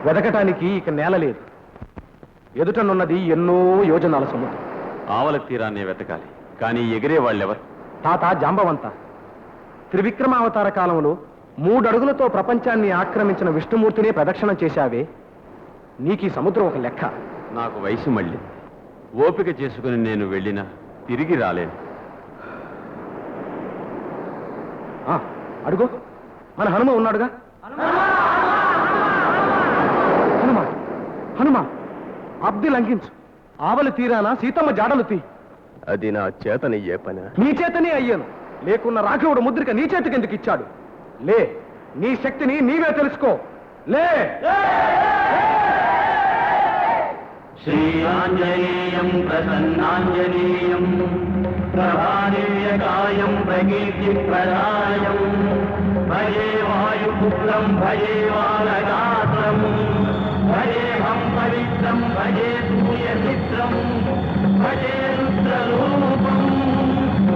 వెదకటానికి ఇక నేల లేదు. ఎదుటనున్నది ఎన్నో యోజనాల సముద్రం. ఆవల తీరాన్ని వెతకాలి, కానీ ఎగిరే వాళ్ళెవరు? తాత జాంబవంత. త్రివిక్రమావతార కాలంలో 3 అడుగులతో ప్రపంచాన్ని ఆక్రమించిన విష్ణుమూర్తినే ప్రదక్షిణం చేశావే, నీకీ సముద్రం ఒక లెక్క. నాకు వయసు మళ్ళీ ఓపిక చేసుకుని నేను వెళ్ళినా తిరిగి రాలేను. అడుగు, మన హనుమ ఉన్నాడుగా. హనుమ హనుమ అబ్ది లంఘించు. ఆవలి తీరాన సీతమ్మ జాడలు తీ. అది నా చేతనయ్యే పని. నీ చేతనే అయ్యాను, లేకున్న రాఘవుడు ముద్రిక నీ చేతికి ఎందుకు ఇచ్చాడు? లే, నీ శక్తిని నీవే తెలుసుకో. లే. శ్రీఆంజనేయం ప్రసన్నాంజనేయం ప్రభాదివ్యకాయం ప్రకీర్తిప్రదాయం భజే వాయుపుత్రం భజే వానగాత్రం భజేహం పవిత్రం భజే సూర్యమిత్రం భజే రుద్రరూపం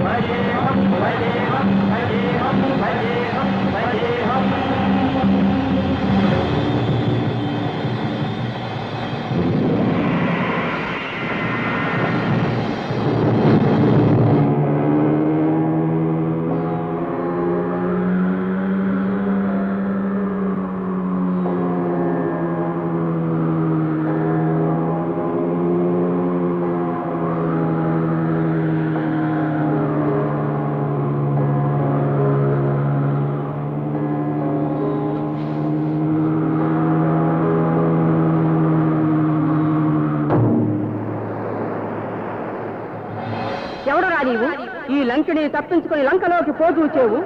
భజేహం భజేహం భజేహం భజేహం భజేహం. ఎవడరా నీవు? ఈ లంకిని తప్పించుకుని లంకలోకి పోచూచేవు.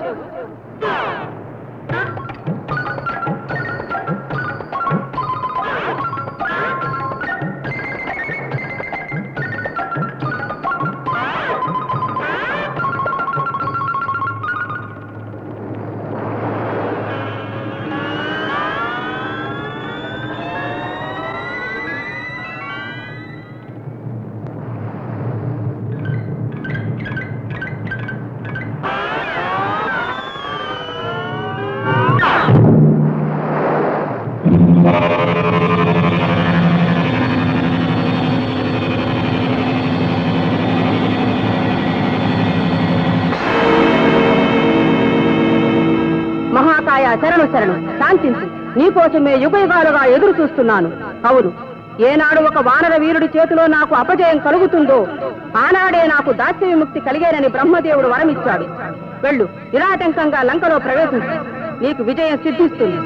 మహాకాయ శరణు శరణు, శాంతించు. నీకోసమే యుగయుగాలుగా ఎదురు చూస్తున్నాను. అవును, ఏనాడు ఒక వానర వీరుడి చేతిలో నాకు అపజయం కలుగుతుందో ఆనాడే నాకు దాస్య విముక్తి కలిగేనని బ్రహ్మదేవుడు వరమిచ్చాడు. వెళ్ళు, నిరాటంకంగా లంకలో ప్రవేశించు, నీకు విజయం సిద్ధిస్తుంది.